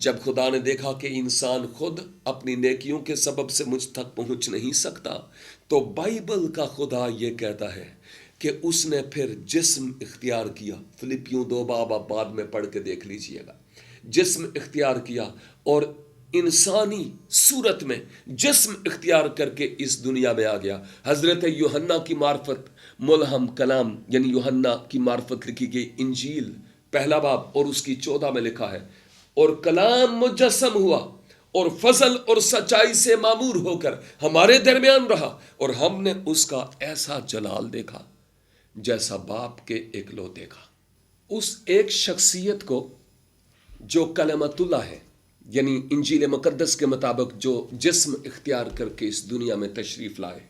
जब खुदा ने देखा कि इंसान खुद अपनी नेकियों के सबब से मुझ तक पहुंच नहीं सकता, तो बाइबल का खुदा ये कहता है कि उसने फिर जिस्म इख्तियार किया। फिलिपियों 2 बाब आप बाद में पढ़ के देख लीजिएगा। जिस्म इख्तियार किया और इंसानी सूरत में जिस्म इख्तियार करके इस दुनिया में आ गया। हजरत यूहन्ना की मार्फत मुलहम कलाम यानी यूहन्ना की मार्फत लिखी गई इंजील पहला बाब और उसकी 14 में लिखा है, और कलाम मुजस्सम हुआ और फजल और सच्चाई से मामूर होकर हमारे दरमियान रहा, और हमने उसका ऐसा जलाल देखा जैसा बाप के इकलौते का। उस एक शख्सियत को जो कलमतुल्लाह है, यानी इंजील मुकद्दस के मुताबिक जो जिस्म इख्तियार करके इस दुनिया में तशरीफ लाए,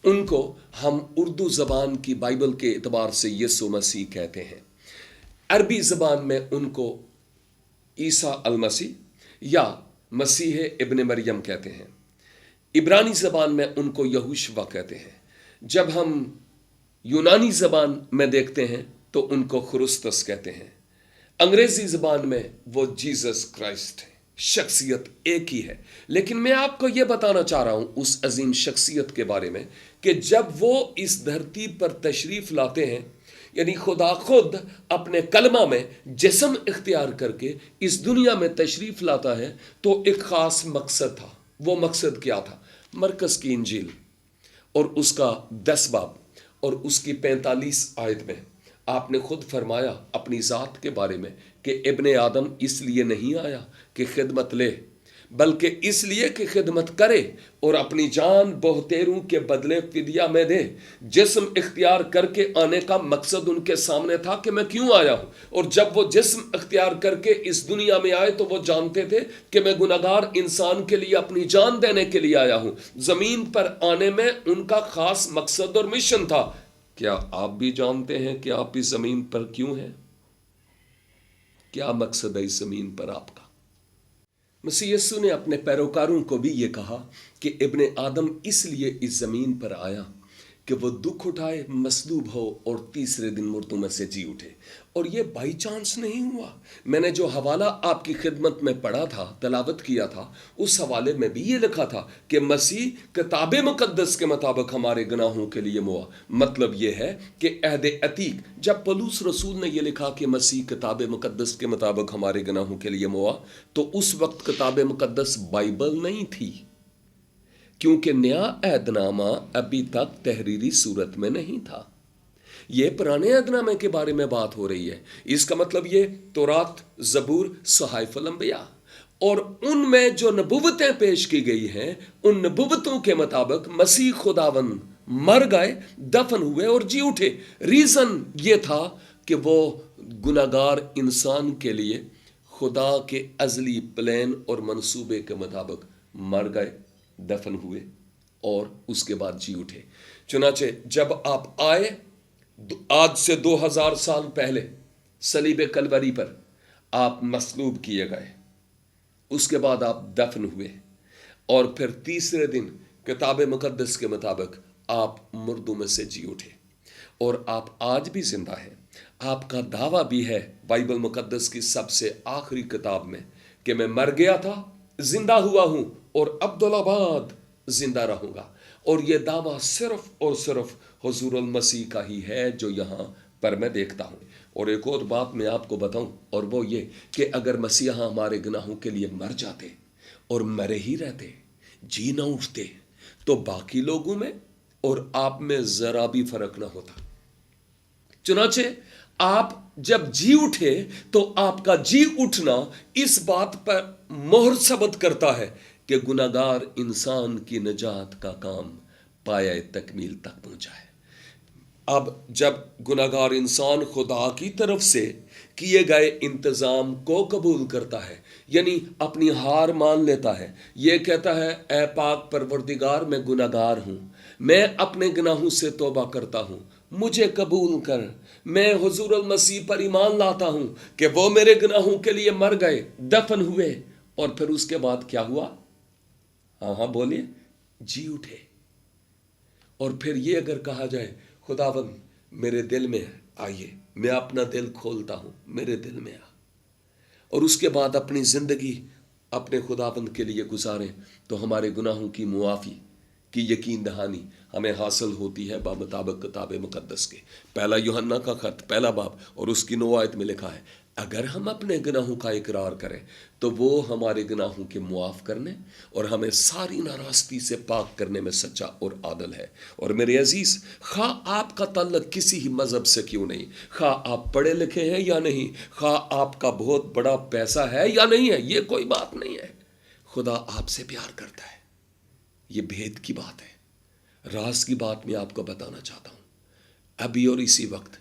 उनको हम उर्दू ज़बान की बाइबल के एतबार से यीशु मसीह कहते हैं। अरबी ज़बान में उनको ईसा अल मसीह या मसीह इब्न मरियम कहते हैं। इब्रानी ज़बान में उनको यहोशुआ कहते हैं। जब हम यूनानी ज़बान में देखते हैं तो उनको खुरुस्तस कहते हैं। अंग्रेज़ी ज़बान में वो जीसस क्राइस्ट है। शख्सियत एक ही है, लेकिन मैं आपको यह बताना चाह रहा हूं उस अजीम शख्सियत के बारे में कि जब वो इस धरती पर तशरीफ लाते हैं, यानी खुदा खुद अपने कलमा में जिस्म इख्तियार करके इस दुनिया में तशरीफ लाता है, तो एक ख़ास मकसद था। वो मकसद क्या था? मरकज़ की इंजील और उसका 10 बाब और उसकी 45 आयत में आपने खुद फरमाया अपनी ज़ात के बारे में कि इब्ने आदम इसलिए नहीं आया कि खिदमत ले, बल्कि इसलिए कि खिदमत करे और अपनी जान बहुतेरों के बदले फिदिया में दे। जिस्म इख्तियार करके आने का मकसद उनके सामने था कि मैं क्यों आया हूँ, और जब वो जिस्म इख्तियार करके इस दुनिया में आए तो वो जानते थे कि मैं गुनहगार इंसान के लिए अपनी जान देने के लिए आया हूँ। ज़मीन पर आने में उनका ख़ास मकसद और मिशन था। क्या आप भी जानते हैं कि आप इस ज़मीन पर क्यों हैं? क्या मकसद है इस ज़मीन पर आपका? मसीह यीशु ने अपने पैरोकारों को भी ये कहा कि इब्ने आदम इसलिए इस ज़मीन पर आया कि वो दुख उठाए, मसलूब हो और तीसरे दिन मुर्दों में से जी उठे। और ये बाई चांस नहीं हुआ। मैंने जो हवाला आपकी खिदमत में पढ़ा था, तलावत किया था, उस हवाले में भी ये लिखा था कि मसीह किताब मुकद्दस के मुताबिक हमारे गुनाहों के लिए मुआ। मतलब ये है कि अहद अतीक जब पौलुस रसूल ने ये लिखा कि मसीह किताब मुकद्दस के मुताबिक हमारे गुनाहों के लिए मुआ, तो उस वक्त किताब मुकद्दस बाइबल नहीं थी, क्योंकि नया अहदनामा अभी तक तहरीरी सूरत में नहीं था। ये पुराने अहदनामे के बारे में बात हो रही है। इसका मतलब ये तौरात, ज़बूर, सहाइफुल अंबिया और उनमें जो नबुव्वतें पेश की गई हैं, उन नबुव्वतों के मुताबिक मसीह खुदावन मर गए, दफन हुए और जी उठे। रीज़न ये था कि वो गुनाहगार इंसान के लिए खुदा के अज़ली प्लान और मंसूबे के मुताबिक मर गए, दफन हुए और उसके बाद जी उठे। चुनाचे जब आप आए आज से 2000 साल पहले सलीब कलवरी पर आप मसलूब किए गए, उसके बाद आप दफन हुए और फिर तीसरे दिन किताब मुकद्दस के मुताबिक आप मुर्दों में से जी उठे और आप आज भी जिंदा हैं। आपका दावा भी है बाइबल मुकद्दस की सबसे आखिरी किताब में कि मैं मर गया था, जिंदा हुआ हूं और अब्दुल्लाबाद जिंदा रहूंगा। और यह दावा सिर्फ और सिर्फ हुजूर मसीह का ही है जो यहाँ पर मैं देखता हूँ। और एक और बात मैं आपको बताऊं, और वो ये कि अगर मसीहा हमारे गुनाहों के लिए मर जाते और मरे ही रहते, जी ना उठते, तो बाकी लोगों में और आप में जरा भी फर्क ना होता। चुनाचे आप जब जी उठे तो आपका जी उठना इस बात पर मोहर सबत करता है कि गुनाहगार इंसान की निजात का काम पाया तकमील तक पहुंचा है। अब जब गुनाहगार इंसान खुदा की तरफ से किए गए इंतज़ाम को कबूल करता है, यानी अपनी हार मान लेता है, ये कहता है ऐ पाक परवरदिगार मैं गुनाहगार हूँ, मैं अपने गुनाहों से तौबा करता हूँ, मुझे कबूल कर, मैं हुजूर मसीह पर ईमान लाता हूँ कि वो मेरे गुनाहों के लिए मर गए, दफन हुए और फिर उसके बाद क्या हुआ? हाँ बोलिए, जी उठे। और फिर ये अगर कहा जाए खुदावंद मेरे दिल में आइए, मैं अपना दिल खोलता हूं, मेरे दिल में आ, اور اس کے بعد اپنی زندگی اپنے خداوند کے لیے گزاریں تو ہمارے گناہوں کی معافی کی یقین دہانی ہمیں حاصل ہوتی ہے بمطابق کتاب مقدس کے۔ پہلا یوحنا کا خط پہلا باب اور اس کی 9 آیت میں لکھا ہے، اگر ہم اپنے گناہوں کا اقرار کریں تو وہ ہمارے گناہوں کے معاف کرنے اور ہمیں ساری ناراستی سے پاک کرنے میں سچا اور عادل ہے۔ اور میرے عزیز، خواہ آپ کا تعلق کسی ہی مذہب سے کیوں نہیں، خواہ آپ پڑھے لکھے ہیں یا نہیں، خواہ آپ کا بہت بڑا پیسہ ہے یا نہیں ہے، یہ کوئی بات نہیں ہے، خدا آپ سے پیار کرتا ہے۔ یہ بھید کی بات ہے، راز کی بات میں آپ کو بتانا چاہتا ہوں۔ ابھی اور اسی وقت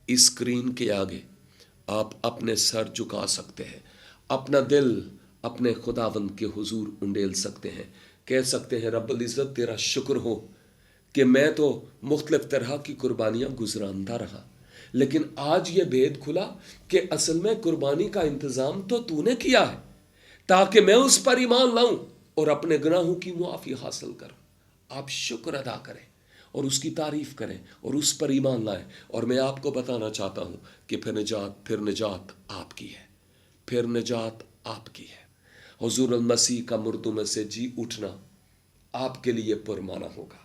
اسکرین کے آگے آپ اپنے سر جھکا سکتے ہیں، اپنا دل اپنے خداوند کے حضور انڈیل سکتے ہیں، کہہ سکتے ہیں، رب العزت تیرا شکر ہو کہ میں تو مختلف طرح کی قربانیاں گزرانتا رہا، لیکن آج یہ بھید کھلا کہ اصل میں قربانی کا انتظام تو نے کیا ہے تاکہ میں اس پر ایمان لاؤں اور اپنے گناہوں کی معافی حاصل کروں۔ آپ شکر ادا کریں اور اس کی تعریف کریں اور اس پر ایمان لائیں، اور میں آپ کو بتانا چاہتا ہوں کہ پھر نجات آپ کی ہے، پھر نجات آپ کی ہے۔ حضور المسیح کا مردوں میں سے جی اٹھنا آپ کے لیے پرمانہ ہوگا۔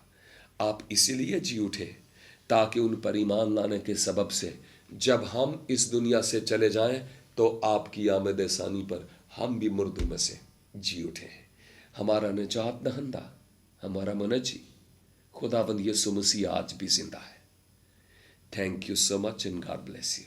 آپ اسی لیے جی اٹھے تاکہ ان پر ایمان لانے کے سبب سے جب ہم اس دنیا سے چلے جائیں تو آپ کی آمد ثانی پر ہم بھی مردوں میں سے جی اٹھے ہیں۔ ہمارا نجات دہندہ، ہمارا منجی خداوند یسوع مسیح آج بھی زندہ ہے۔ Thank you so much and God bless you.